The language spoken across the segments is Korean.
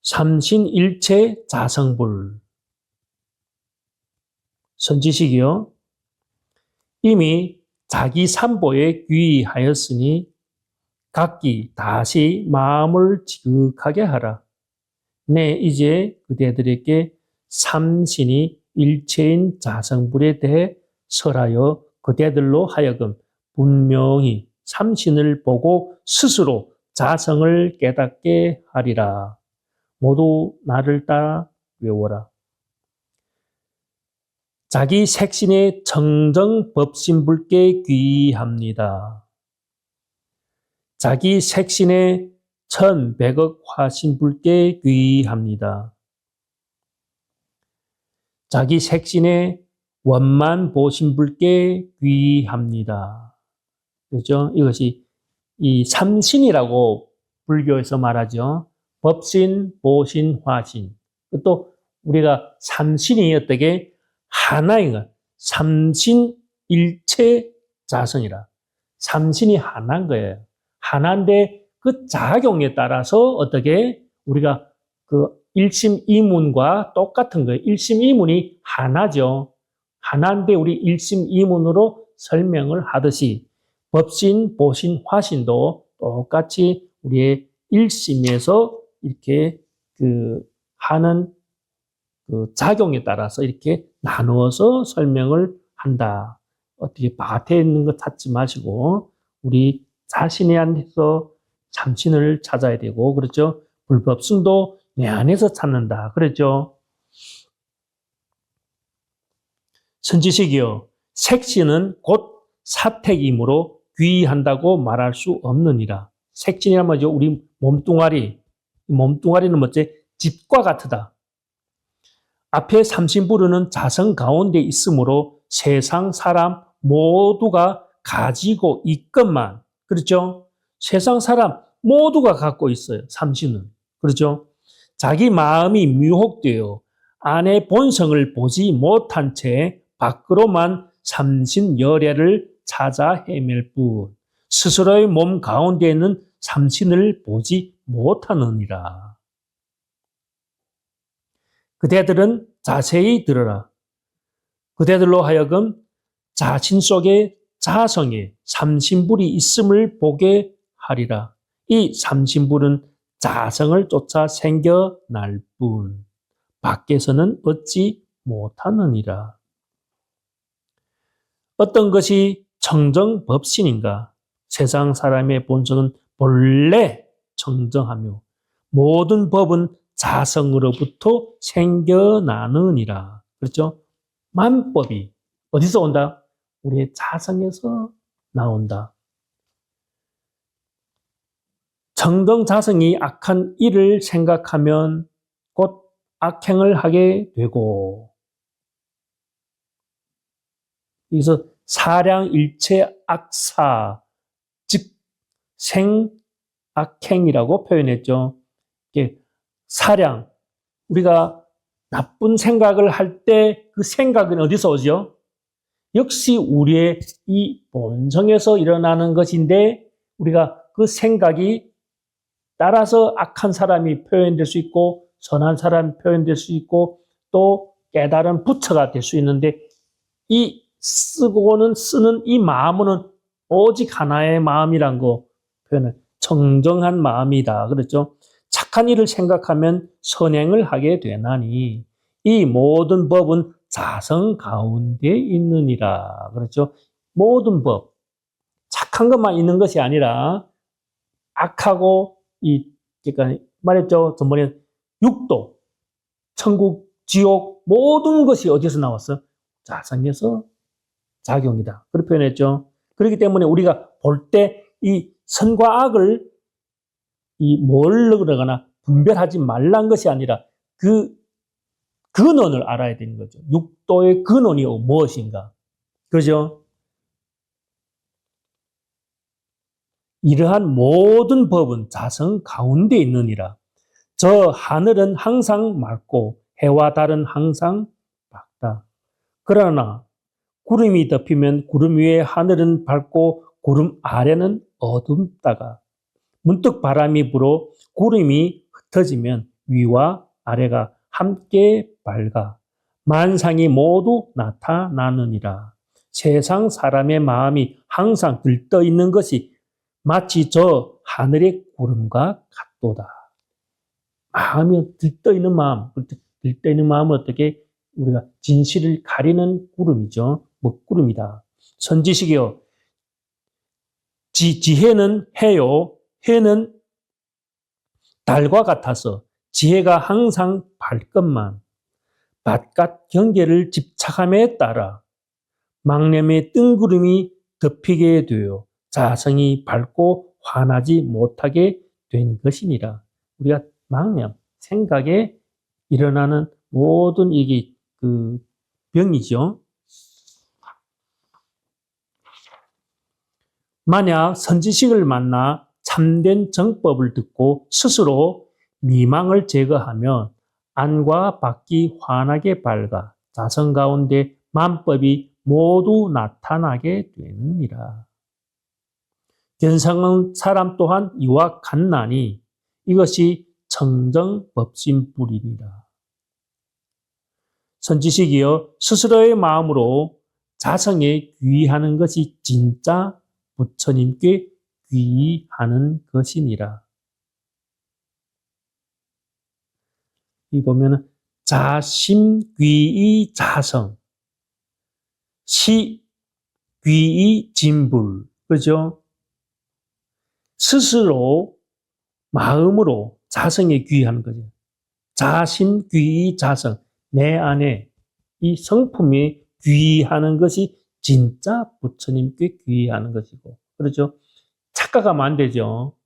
삼신일체 자성불. 선지식이요. 이미 자기 삼보에 귀의하였으니 각기 다시 마음을 지극하게 하라. 내 이제 그대들에게 삼신이 일체인 자성불에 대해 설하여 그대들로 하여금 분명히 삼신을 보고 스스로 자성을 깨닫게 하리라. 모두 나를 따라 외워라. 자기 색신의 정정법신불께 귀의합니다. 자기 색신의 천백억 화신불께 귀의합니다. 자기 색신의 원만보신불께 귀의합니다. 그렇죠? 이것이 이 삼신이라고 불교에서 말하죠. 법신, 보신, 화신. 또 우리가 삼신이 어떻게 하나인 것. 삼신일체 자성이라. 삼신이 하나인 거예요. 하나인데 그 작용에 따라서 어떻게 우리가 그 일심이문과 똑같은 거예요. 일심이문이 하나죠. 하나인데 우리 일심이문으로 설명을 하듯이 법신, 보신, 화신도 똑같이 우리의 일심에서 이렇게 하는 작용에 따라서 이렇게 나누어서 설명을 한다. 어떻게 밭에 있는 것 찾지 마시고 우리 자신에 안에서 삼신을 찾아야 되고, 그렇죠? 불법승도 내 안에서 찾는다. 그렇죠? 선지식이요. 색신은 곧 사택이므로 귀의한다고 말할 수 없느니라. 색신이란 말이죠. 우리 몸뚱아리. 몸뚱아리는 뭐지? 집과 같으다. 앞에 삼신부르는 자성 가운데 있으므로 세상 사람 모두가 가지고 있건만, 그렇죠? 세상 사람 모두가 갖고 있어요. 삼신은. 그렇죠? 자기 마음이 미혹되어 안의 본성을 보지 못한 채 밖으로만 삼신 열애를 찾아 헤맬 뿐 스스로의 몸 가운데 있는 삼신을 보지 못하느니라. 그대들은 자세히 들어라. 그대들로 하여금 자신 속에 자성에 삼신불이 있음을 보게 하리라. 이 삼신불은 자성을 쫓아 생겨날 뿐 밖에서는 얻지 못하느니라. 어떤 것이 청정법신인가? 세상 사람의 본성은 본래 청정하며 모든 법은 자성으로부터 생겨나느니라. 그렇죠? 만법이 어디서 온다? 우리의 자성에서 나온다. 청정자성이 악한 일을 생각하면 곧 악행을 하게 되고, 여기서 사량일체 악사, 즉 생악행이라고 표현했죠. 사량, 우리가 나쁜 생각을 할 때 그 생각은 어디서 오죠? 역시 우리의 이 본성에서 일어나는 것인데 우리가 그 생각이 따라서 악한 사람이 표현될 수 있고 선한 사람이 표현될 수 있고 또 깨달은 부처가 될 수 있는데 이 쓰고는 쓰는 이 마음은 오직 하나의 마음이란 거 표현을 청정한 마음이다. 그렇죠? 착한 일을 생각하면 선행을 하게 되나니 이 모든 법은 자성 가운데 있느니라. 그렇죠? 모든 법, 착한 것만 있는 것이 아니라 악하고 그러니까 말했죠. 전번에 육도, 천국, 지옥 모든 것이 어디서 나왔어? 자성에서 작용이다. 그렇게 표현했죠. 그렇기 때문에 우리가 볼 때 이 선과 악을 뭘로 그러거나 분별하지 말란 것이 아니라 그 근원을 알아야 되는 거죠. 육도의 근원이 무엇인가? 그죠? 이러한 모든 법은 자성 가운데 있느니라. 저 하늘은 항상 맑고 해와 달은 항상 밝다. 같다. 그러나 구름이 덮이면 구름 위에 하늘은 밝고 구름 아래는 어둡다가 문득 바람이 불어 구름이 흩어지면 위와 아래가 함께 밝아 만상이 모두 나타나느니라. 세상 사람의 마음이 항상 들떠 있는 것이 마치 저 하늘의 구름과 같도다. 마음이 들떠 있는 마음, 들떠 있는 마음은 어떻게 우리가 진실을 가리는 구름이죠. 먹구름이다. 선지식이요. 지혜는 해요. 해는 달과 같아서 지혜가 항상 밝건만 바깥 경계를 집착함에 따라 망념의 뜬구름이 덮이게 되어 자성이 밝고 환하지 못하게 된 것이니라. 우리가 망념, 생각에 일어나는 모든 이게 그 병이죠. 만약 선지식을 만나 참된 정법을 듣고 스스로 미망을 제거하면 안과 밖이 환하게 밝아 자성 가운데 만법이 모두 나타나게 되느니라. 견성한 사람 또한 이와 같나니 이것이 청정법신불이니라. 선지식이여 스스로의 마음으로 자성에 귀의하는 것이 진짜 부처님께 귀의하는 것이니라. 이 보면은 자심귀의 자성, 시귀의 진불, 그죠? 스스로 마음으로 자성에 귀의하는 거죠. 자심귀의 자성, 내 안에 이 성품에 귀의하는 것이 진짜 부처님께 귀의하는 것이고, 그렇죠? 착각하면 안 되죠.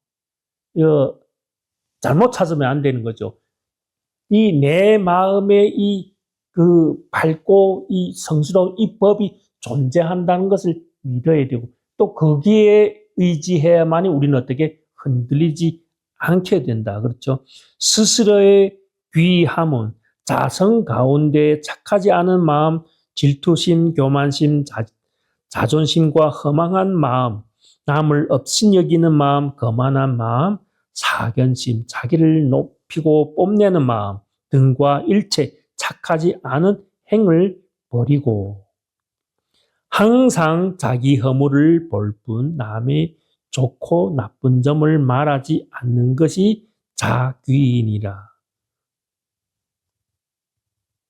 이거 잘못 찾으면 안 되는 거죠. 이 내 마음에 밝고 이 성스러운 이 법이 존재한다는 것을 믿어야 되고, 또 거기에 의지해야만이 우리는 어떻게 흔들리지 않게 된다. 그렇죠? 스스로의 귀함은 자성 가운데 착하지 않은 마음, 질투심, 교만심, 자존심과 허망한 마음, 남을 업신여기는 마음, 거만한 마음, 사견심, 자기를 높이고 뽐내는 마음 등과 일체 착하지 않은 행을 버리고 항상 자기 허물을 볼 뿐 남의 좋고 나쁜 점을 말하지 않는 것이 자귀인이라.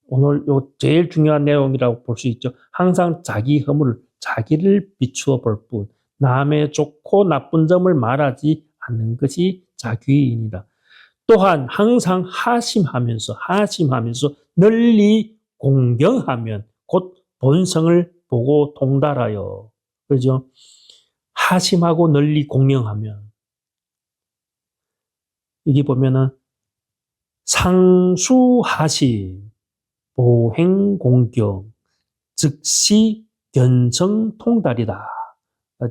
오늘 요 제일 중요한 내용이라고 볼 수 있죠. 항상 자기 허물을, 자기를 비추어 볼 뿐 남의 좋고 나쁜 점을 말하지 않는 것이 자귀인이라. 또한 항상 하심하면서 널리 공경하면 곧 본성을 보고 통달하여, 그죠? 하심하고 널리 공경하면 여기 보면은 상수하심, 보행공경, 즉시 견성통달이다.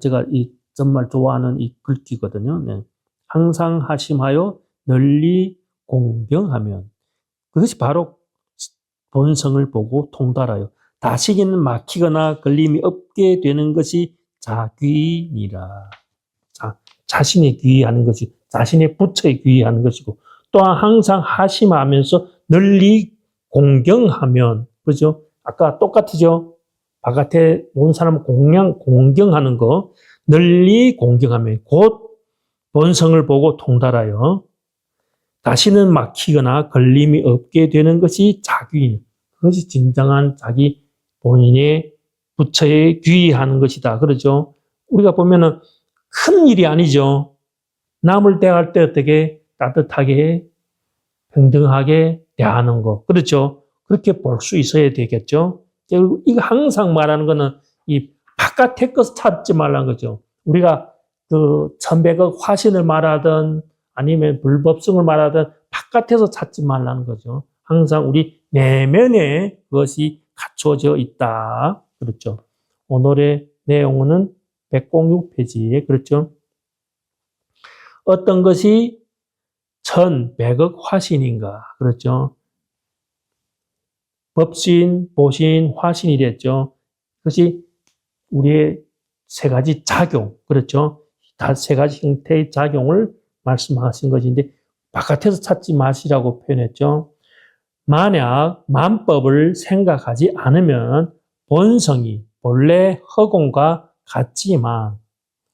제가 정말 좋아하는 이 글귀거든요. 네. 항상 하심하여 널리 공경하면 그것이 바로 본성을 보고 통달하여 다시기는 막히거나 걸림이 없게 되는 것이 자귀니라. 자신에 귀의하는 것이, 자신의 부처에 귀의하는 것이고, 또한 항상 하심하면서 널리 공경하면, 그죠? 아까 똑같으죠? 바깥에 온 사람을 공경하는 거, 널리 공경하면 곧 본성을 보고 통달하여 다시는 막히거나 걸림이 없게 되는 것이 자귀. 그것이 진정한 자기 본인의 부처에 귀의하는 것이다. 그러죠? 우리가 보면은 큰 일이 아니죠. 남을 대할 때 어떻게 따뜻하게 평등하게 대하는 거. 그렇죠? 그렇게 볼 수 있어야 되겠죠? 이거 항상 말하는 거는 이 바깥의 것을 찾지 말라는 거죠. 우리가 그 천백억 화신을 말하든 아니면 불법성을 말하든 바깥에서 찾지 말라는 거죠. 항상 우리 내면에 그것이 갖춰져 있다. 그렇죠. 오늘의 내용은 106페이지에 그렇죠. 어떤 것이 1100억 화신인가. 그렇죠. 법신, 보신, 화신이 됐죠. 그것이 우리의 세 가지 작용, 그렇죠? 다 세 가지 형태의 작용을 말씀하신 것인데 바깥에서 찾지 마시라고 표현했죠. 만약 만법을 생각하지 않으면 본성이 본래 허공과 같지만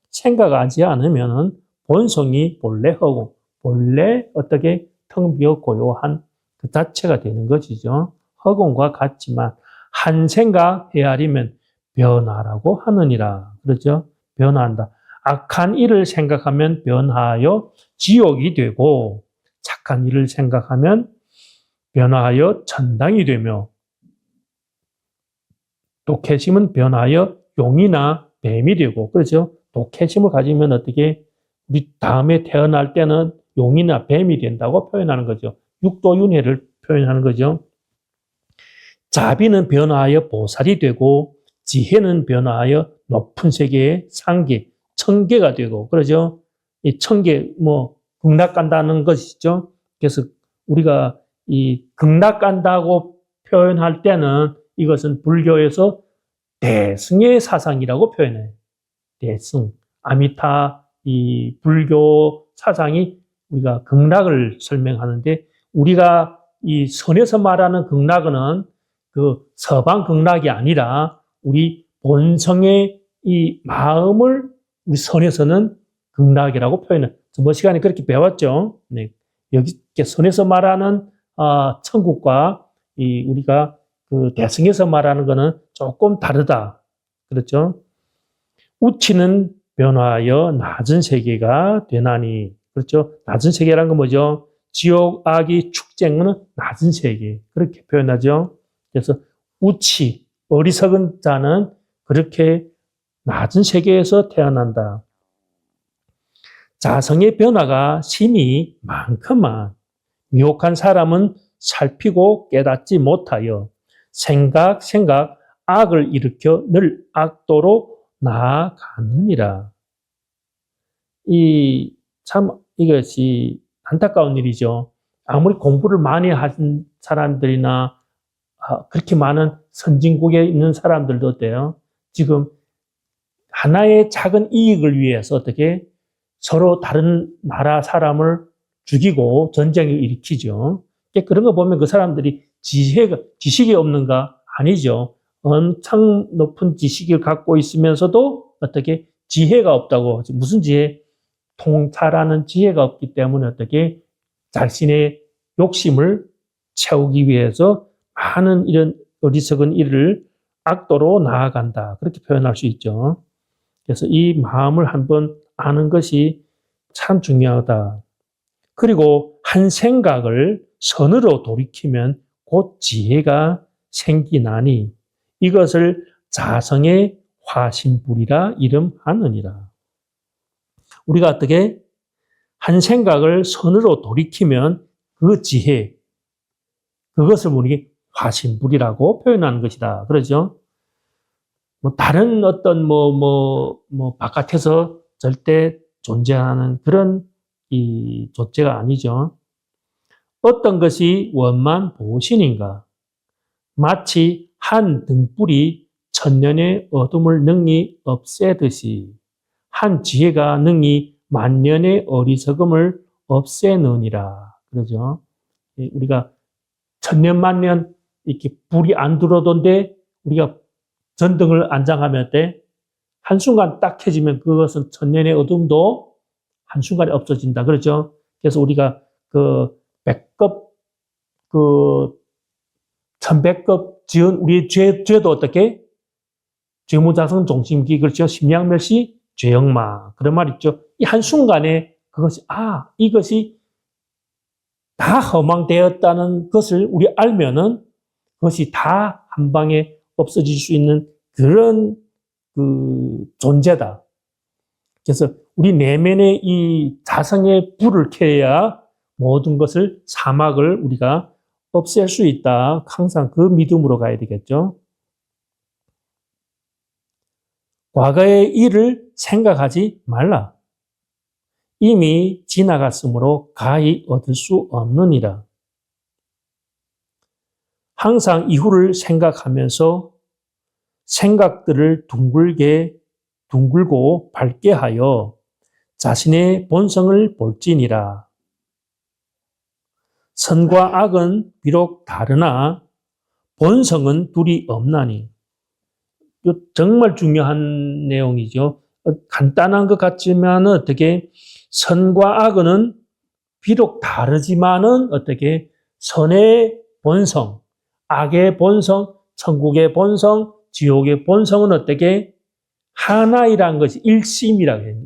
생각하지 않으면 본성이 본래 허공, 본래 어떻게 텅 비어 고요한 그 자체가 되는 것이죠. 허공과 같지만 한 생각 헤아리면 변화라고 하느니라. 그렇죠? 변화한다. 악한 일을 생각하면 변화하여 지옥이 되고 착한 일을 생각하면 변화하여 천당이 되며 독해심은 변화하여 용이나 뱀이 되고 그렇죠? 독해심을 가지면 어떻게 우리 다음에 태어날 때는 용이나 뱀이 된다고 표현하는 거죠. 육도윤회를 표현하는 거죠. 자비는 변화하여 보살이 되고 지혜는 변화하여 높은 세계의 상계, 천계가 되고 그러죠. 이 천계 극락 간다는 것이죠. 그래서 우리가 이 극락 간다고 표현할 때는 이것은 불교에서 대승의 사상이라고 표현해요. 대승, 아미타 이 불교 사상이 우리가 극락을 설명하는데 우리가 이 선에서 말하는 극락은 그 서방 극락이 아니라 우리 본성의 이 마음을 우리 선에서는 극락이라고 표현해요. 저번 시간에 그렇게 배웠죠. 네. 여기 선에서 말하는 천국과 이 우리가 그 대승에서 말하는 것은 조금 다르다. 그렇죠? 우치는 변화하여 낮은 세계가 되나니. 그렇죠? 낮은 세계라는 건 뭐죠? 지옥, 악이 축쟁은 낮은 세계. 그렇게 표현하죠. 그래서 우치, 어리석은 자는 그렇게 낮은 세계에서 태어난다. 자성의 변화가 심히 많구만. 미혹한 사람은 살피고 깨닫지 못하여 생각 악을 일으켜 늘 악도로 나아가느니라. 이것이 안타까운 일이죠. 아무리 공부를 많이 한 사람들이나 그렇게 많은 선진국에 있는 사람들도 어때요? 지금 하나의 작은 이익을 위해서 어떻게 서로 다른 나라 사람을 죽이고 전쟁을 일으키죠. 그런 거 보면 그 사람들이 지식이 없는가? 아니죠. 엄청 높은 지식을 갖고 있으면서도 어떻게 지혜가 없다고. 무슨 지혜? 통찰하는 지혜가 없기 때문에 어떻게 자신의 욕심을 채우기 위해서 많은 이런 어리석은 일을 악도로 나아간다. 그렇게 표현할 수 있죠. 그래서 이 마음을 한번 아는 것이 참 중요하다. 그리고 한 생각을 선으로 돌이키면 곧 지혜가 생기나니 이것을 자성의 화신불이라 이름하느니라. 우리가 어떻게 한 생각을 선으로 돌이키면 그 지혜, 그것을 우리가 화신불이라고 표현하는 것이다. 그러죠? 다른 어떤 바깥에서 절대 존재하는 그런 이 존재가 아니죠. 어떤 것이 원만 보신인가? 마치 한 등불이 천년의 어둠을 능히 없애듯이 한 지혜가 능히 만년의 어리석음을 없애느니라. 그러죠. 우리가 천년 만년 이렇게 불이 안 들어오던데 우리가 전등을 안장하면 때 한순간 딱 켜지면 그것은 천년의 어둠도 한순간에 없어진다. 그렇죠? 그래서 우리가 그 100급, 천백급 지은 우리의 죄도 어떻게? 죄무자성 종심기, 그렇죠? 심양멸시 죄영마. 그런 말 있죠. 이 한순간에 그것이, 이것이 다 허망되었다는 것을 우리 알면은 그것이 다 한 방에 없어질 수 있는 그런 존재다. 그래서 우리 내면의 이 자성의 불을 켜야 모든 것을 사막을 우리가 없앨 수 있다. 항상 그 믿음으로 가야 되겠죠. 과거의 일을 생각하지 말라. 이미 지나갔으므로 가히 얻을 수 없느니라. 항상 이후를 생각하면서 생각들을 둥글고 밝게 하여 자신의 본성을 볼지니라. 선과 악은 비록 다르나 본성은 둘이 없나니. 이거 정말 중요한 내용이죠. 간단한 것 같지만 어떻게 선과 악은 비록 다르지만은 어떻게 선의 본성, 악의 본성, 천국의 본성, 지옥의 본성은 어떻게 하나이란 것이 일심이라고 해요.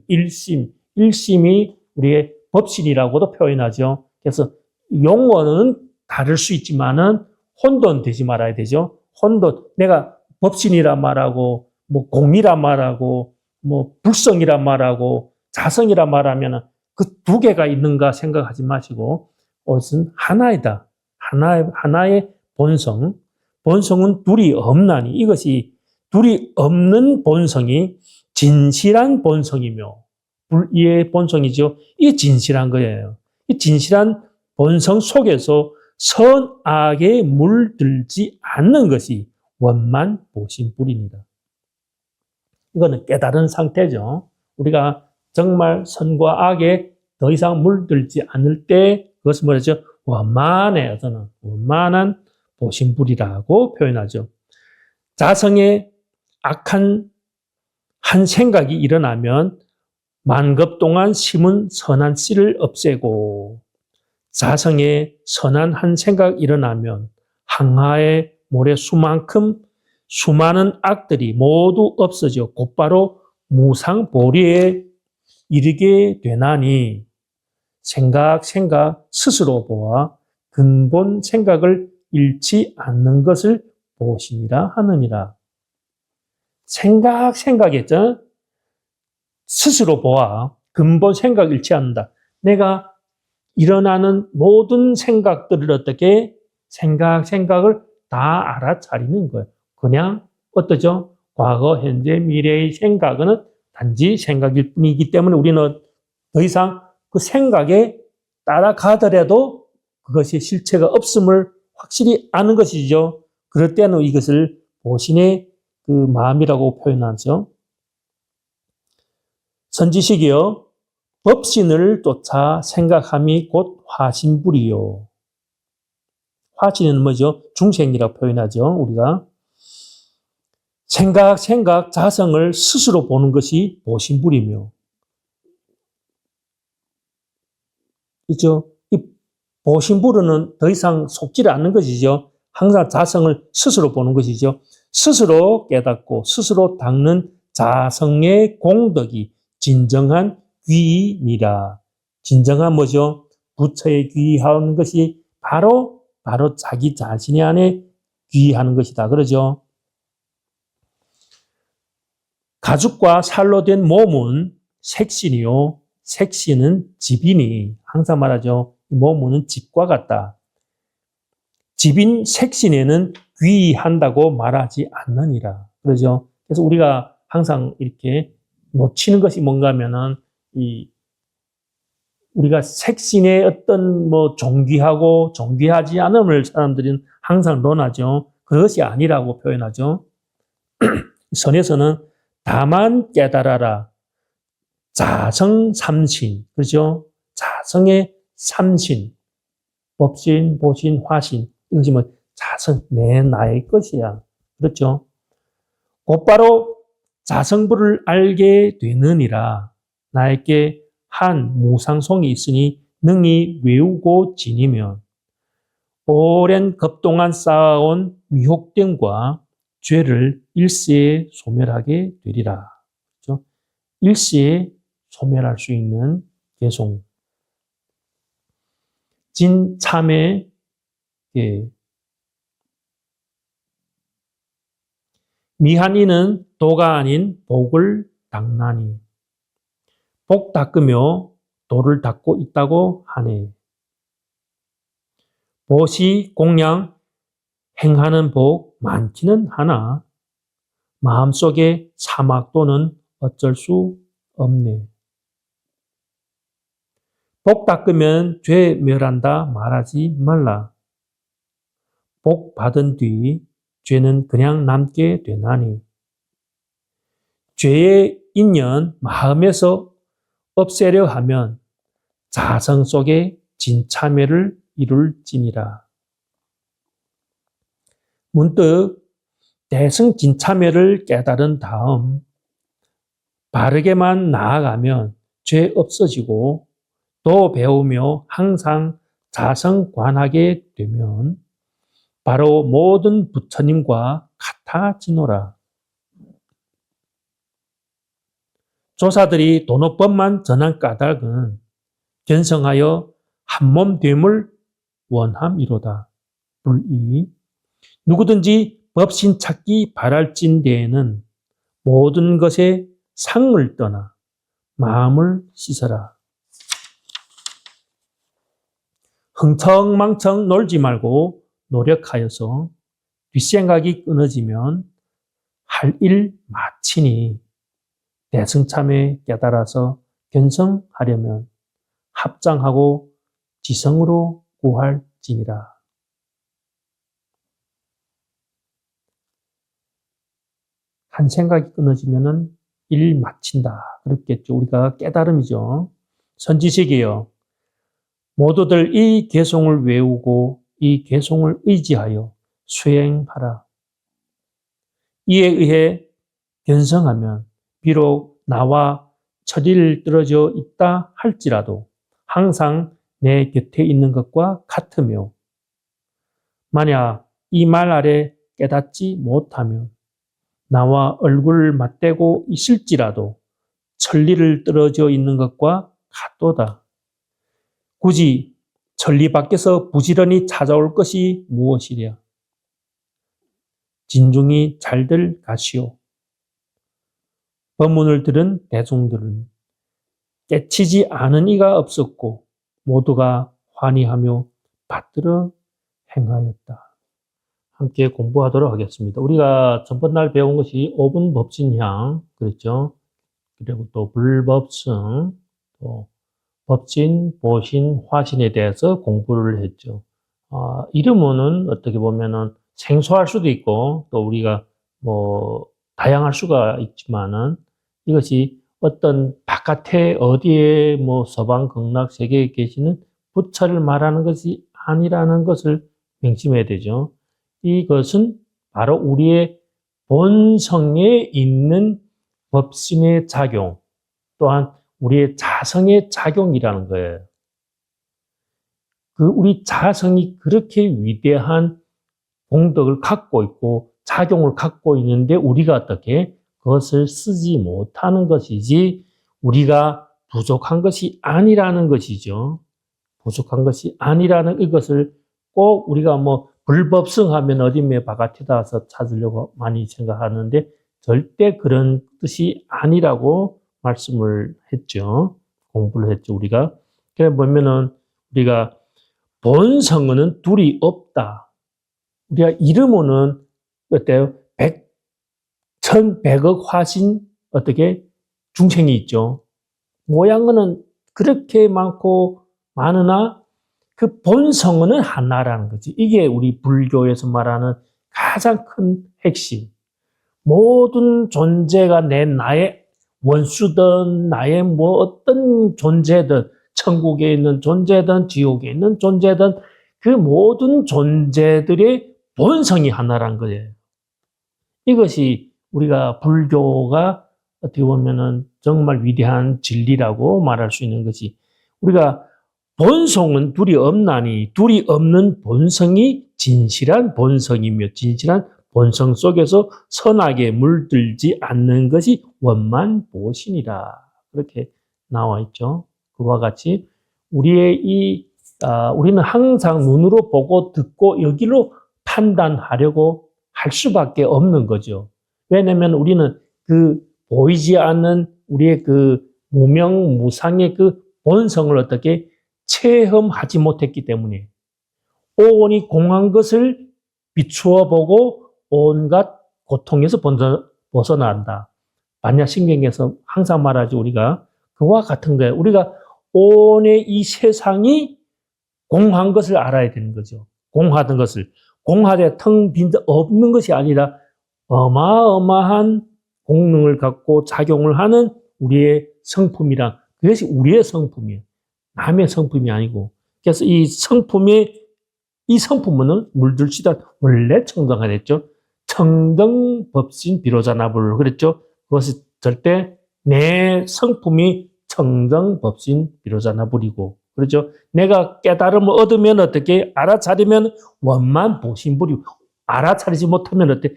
일심이 우리의 법신이라고도 표현하죠. 그래서 용어는 다를 수 있지만은 혼돈 되지 말아야 되죠. 혼돈, 내가 법신이란 말하고, 뭐 공이란 말하고, 뭐 불성이란 말하고, 자성이란 말하면은 그 두 개가 있는가 생각하지 마시고, 옷은 하나이다. 하나의 본성. 본성은 둘이 없나니. 이것이 둘이 없는 본성이 진실한 본성이며, 불의의 본성이죠. 이 진실한 거예요. 이 진실한 본성 속에서 선악에 물들지 않는 것이 원만 보신불입니다. 이거는 깨달은 상태죠. 우리가 정말 선과 악에 더 이상 물들지 않을 때 그것을 뭐라죠? 원만한 보신불이라고 표현하죠. 자성에 악한 한 생각이 일어나면 만급 동안 심은 선한 씨를 없애고, 자성에 선한 한 생각이 일어나면 항하의 모래수만큼 수많은 악들이 모두 없어져 곧바로 무상보리에 이르게 되나니, 생각 스스로 보아 근본 생각을 잃지 않는 것을 보시니라 하느니라. 생각했죠? 스스로 보아 근본 생각 잃지 않는다. 내가 일어나는 모든 생각들을 어떻게 생각을 다 알아차리는 거예요. 그냥 어떠죠? 과거, 현재, 미래의 생각은 단지 생각일 뿐이기 때문에 우리는 더 이상 그 생각에 따라가더라도 그것이 실체가 없음을 확실히 아는 것이죠. 그럴 때는 이것을 보신의 그 마음이라고 표현하죠. 선지식이여, 법신을 쫓아 생각함이 곧 화신불이요. 화신은 뭐죠? 중생이라고 표현하죠. 우리가 생각, 자성을 스스로 보는 것이 보신불이며, 있죠? 이 보신불은 더 이상 속지를 않는 것이죠. 항상 자성을 스스로 보는 것이죠. 스스로 깨닫고 스스로 닦는 자성의 공덕이 진정한 귀의니라. 진정한 뭐죠? 부처에 귀의하는 것이 바로 자기 자신의 안에 귀의하는 것이다. 그러죠? 가죽과 살로 된 몸은 색신이요. 색신은 집이니. 항상 말하죠. 몸은 집과 같다. 집인 색신에는 귀의한다고 말하지 않느니라. 그러죠? 그래서 우리가 항상 이렇게 놓치는 것이 뭔가 하면은 우리가 색신의 어떤 뭐 존귀하고 존귀하지 않음을 사람들은 항상 논하죠. 그것이 아니라고 표현하죠. 선에서는 다만 깨달아라. 자성 삼신. 그렇죠? 자성의 삼신. 법신, 보신, 화신. 이것이 뭐 자성, 나의 것이야. 그렇죠? 곧바로 자성부를 알게 되느니라. 나에게 한 무상송이 있으니 능히 외우고 지니면 오랜 급동안 쌓아온 미혹됨과 죄를 일시에 소멸하게 되리라. 그렇죠? 일시에 소멸할 수 있는 개송. 진참에 미한 이는 도가 아닌 복을 닦나니. 복 닦으며 도를 닦고 있다고 하네. 보시 공양 행하는 복 많기는 하나 마음속에 사막도는 어쩔 수 없네. 복 닦으면 죄 멸한다 말하지 말라. 복 받은 뒤 죄는 그냥 남게 되나니 죄의 인연 마음에서 없애려 하면 자성 속에 진참회를 이룰지니라. 문득 대승진참회를 깨달은 다음 바르게만 나아가면 죄 없어지고 또 배우며 항상 자성관하게 되면 바로 모든 부처님과 같아지노라. 조사들이 도노법만 전한 까닭은 견성하여 한몸됨을 원함이로다. 불이 누구든지 법신 찾기 바랄진대에는 모든 것에 상을 떠나 마음을 씻어라. 흥청망청 놀지 말고 노력하여서 뒷생각이 끊어지면 할 일 마치니 대승참에 깨달아서 견성하려면 합장하고 지성으로 구할지니라. 한 생각이 끊어지면은 일 마친다. 그렇겠죠. 우리가 깨달음이죠. 선지식이여. 모두들 이 개송을 외우고 이 개송을 의지하여 수행하라. 이에 의해 견성하면 비록 나와 처리를 떨어져 있다 할지라도 항상 내 곁에 있는 것과 같으며 만약 이 말 아래 깨닫지 못하면 나와 얼굴을 맞대고 있을지라도 천리를 떨어져 있는 것과 같도다. 굳이 천리 밖에서 부지런히 찾아올 것이 무엇이랴. 진중히 잘들 가시오. 법문을 들은 대중들은 깨치지 않은 이가 없었고 모두가 환희하며 받들어 행하였다. 함께 공부하도록 하겠습니다. 우리가 전번날 배운 것이 오분 법진향, 그랬죠? 그리고 또 불법승, 또 법진, 보신, 화신에 대해서 공부를 했죠. 이름은 어떻게 보면은 생소할 수도 있고, 또 우리가 다양할 수가 있지만은 이것이 어떤 바깥에 어디에 서방, 극락, 세계에 계시는 부처를 말하는 것이 아니라는 것을 명심해야 되죠. 이것은 바로 우리의 본성에 있는 법신의 작용, 또한 우리의 자성의 작용이라는 거예요. 우리 자성이 그렇게 위대한 공덕을 갖고 있고 작용을 갖고 있는데 우리가 어떻게 그것을 쓰지 못하는 것이지 우리가 부족한 것이 아니라는 것이죠. 부족한 것이 아니라는 이것을 꼭 우리가 불법성하면 어딘에 바깥에다 와서 찾으려고 많이 생각하는데 절대 그런 뜻이 아니라고 말씀을 했죠. 공부를 했죠, 우리가. 그래 보면은 우리가 본성은 둘이 없다. 우리가 이름은 어때요? 천백억 화신 어떻게 중생이 있죠. 모양은 그렇게 많으나 그 본성은 하나라는 거지. 이게 우리 불교에서 말하는 가장 큰 핵심. 모든 존재가 나의 원수든 나의 어떤 존재든 천국에 있는 존재든 지옥에 있는 존재든 그 모든 존재들의 본성이 하나란 거예요. 이것이 우리가 불교가 어떻게 보면은 정말 위대한 진리라고 말할 수 있는 것이 우리가 본성은 둘이 없나니 둘이 없는 본성이 진실한 본성이며 진실한 본성 속에서 선하게 물들지 않는 것이 원만보신이라 그렇게 나와 있죠. 그와 같이 우리는 항상 눈으로 보고 듣고 여기로 판단하려고 할 수밖에 없는 거죠. 왜냐하면 우리는 보이지 않는 우리의 무명무상의 본성을 어떻게 체험하지 못했기 때문에 오온이 공한 것을 비추어 보고 온갖 고통에서 벗어난다. 반야신경에서 항상 말하죠. 우리가 그와 같은 거예요. 우리가 온의 이 세상이 공한 것을 알아야 되는 거죠. 공하던 것을. 공하되 텅 빈 없는 것이 아니라 어마어마한 공능을 갖고 작용을 하는 우리의 성품이라. 그것이 우리의 성품이에요. 남의 성품이 아니고. 그래서 이 성품은 물들시다 원래 청정하라 했죠. 청정법신 비로자나불 그랬죠. 그것이 절대 내 성품이 청정법신 비로자나불이고 그렇죠. 내가 깨달음을 얻으면 어떻게 알아차리면 원만 보신불이고 알아차리지 못하면 어떻게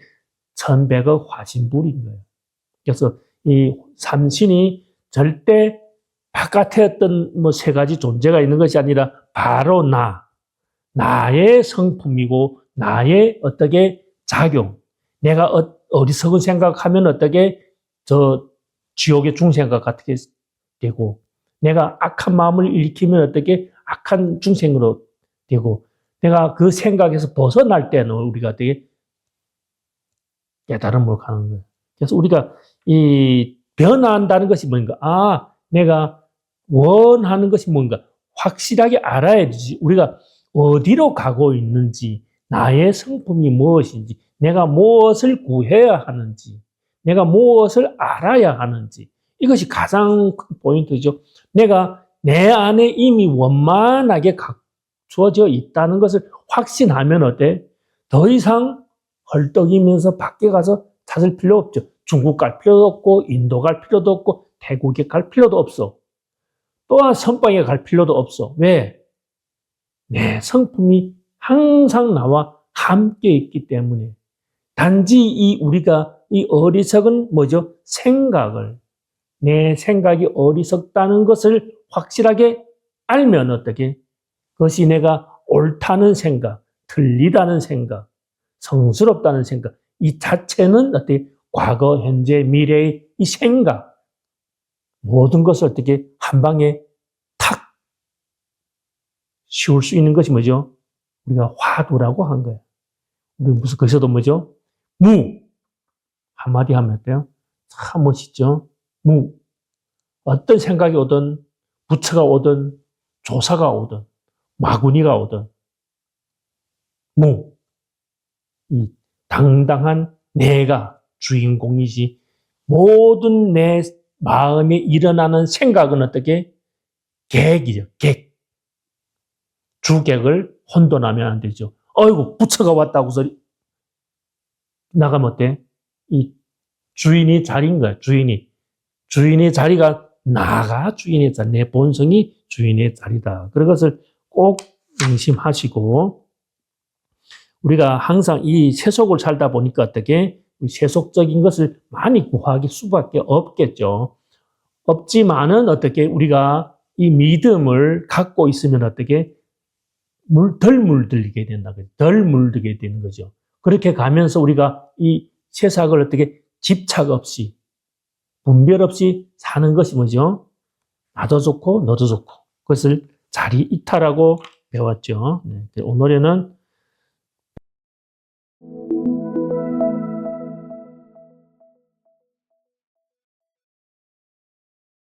천백의 화신불인 거예요. 그래서 이 삼신이 절대 바깥에 어떤 뭐 세 가지 존재가 있는 것이 아니라 바로 나의 성품이고 나의 어떻게 작용. 내가 어리석은 생각하면 어떻게 저 지옥의 중생과 같게 되고 내가 악한 마음을 일으키면 어떻게 악한 중생으로 되고 내가 그 생각에서 벗어날 때는 우리가 되게 깨달음으로 가는 거예요. 그래서 우리가 이 변화한다는 것이 뭔가 내가 원하는 것이 뭔가 확실하게 알아야 되지. 우리가 어디로 가고 있는지 나의 성품이 무엇인지 내가 무엇을 구해야 하는지 내가 무엇을 알아야 하는지 이것이 가장 큰 포인트죠. 내가 내 안에 이미 원만하게 갖추어져 있다는 것을 확신하면 어때? 더 이상 헐떡이면서 밖에 가서 찾을 필요 없죠. 중국 갈 필요도 없고 인도 갈 필요도 없고 태국에 갈 필요도 없어. 또한 선방에 갈 필요도 없어. 왜? 내 성품이 항상 나와 함께 있기 때문에 단지 우리가 이 어리석은 뭐죠? 내 생각이 어리석다는 것을 확실하게 알면 어떻게? 그것이 내가 옳다는 생각, 틀리다는 생각, 성스럽다는 생각, 이 자체는 어떻게? 과거, 현재, 미래의 이 생각, 모든 것을 어떻게 한 방에 탁 씌울 수 있는 것이 뭐죠? 우리가 화두라고 한 거예요. 우리 무슨 거기서도 뭐죠? 한마디 하면 어때요? 참 멋있죠? 어떤 생각이 오든, 부처가 오든, 조사가 오든, 마구니가 오든, 이 당당한 내가 주인공이지, 모든 내 마음에 일어나는 생각은 어떻게? 객이죠, 객. 주객을 혼돈하면 안 되죠. 어이구, 부처가 왔다고 소리. 나가면 어때? 이 주인이 자리인 거야, 주인이. 주인의 자리가 나가 주인의 자리, 내 본성이 주인의 자리다. 그런 것을 꼭 명심하시고, 우리가 항상 이 세속을 살다 보니까 어떻게 세속적인 것을 많이 구하기 수밖에 없겠죠. 없지만은 어떻게 우리가 이 믿음을 갖고 있으면 어떻게 덜 물들게 된다. 덜 물들게 되는 거죠. 그렇게 가면서 우리가 이 세상을 어떻게 집착 없이 분별 없이 사는 것이 뭐죠? 나도 좋고 너도 좋고 그것을 자리 이탈하고 배웠죠. 네, 오늘에는